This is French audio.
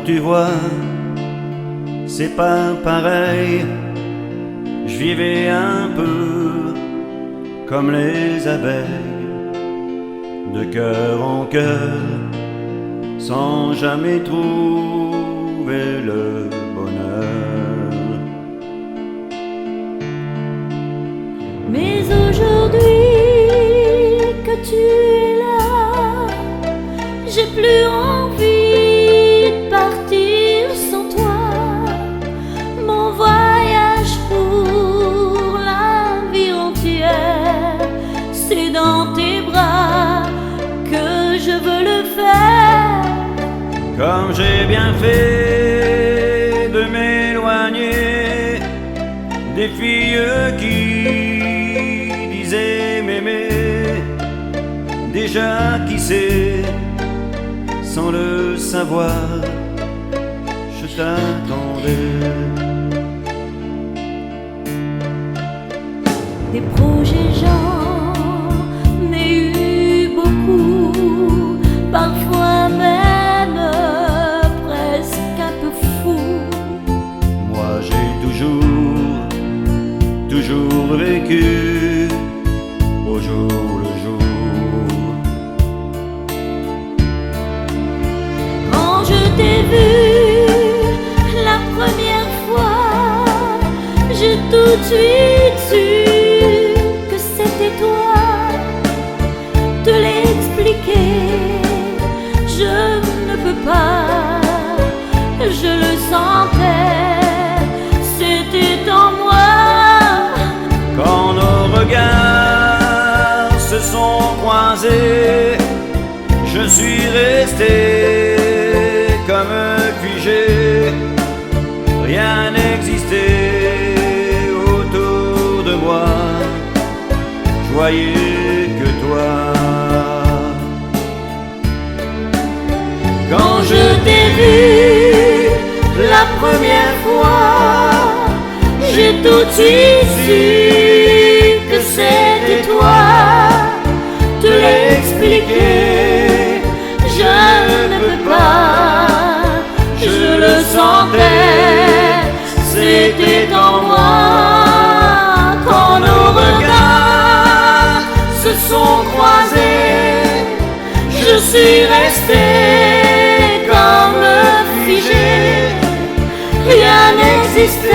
tu vois, c'est pas pareil. Je vivais un peu comme les abeilles, de cœur en cœur, sans jamais trouver le bonheur. Mais aujourd'hui que tu es là, j'ai plus envie de partir sans toi. Mon voyage pour la vie entière, c'est dans tes bras que je veux le faire. Comme j'ai bien fait de m'éloigner des filles qui disaient m'aimer, déjà qui sait, sans le savoir, je t'attendais. Des projets j'en ai eu beaucoup, parfois même presque un peu fou. Moi j'ai toujours vécu au jour le jour. Quand je t'ai vu la première fois, j'ai tout de suite su que c'était toi. Te l'expliquer, je ne peux pas, je le sentais, c'était en moi. Quand nos regards se sont croisés, je suis resté comme figé. Rien n'existait autour de moi, je voyais que toi. Quand je t'ai vu la première fois, j'ai tout de suite su que c'était toi. Te l'expliquer, je ne peux pas, je le sentais, c'était en moi. Quand nos regards se sont croisés, je suis resté comme figé. Rien n'existait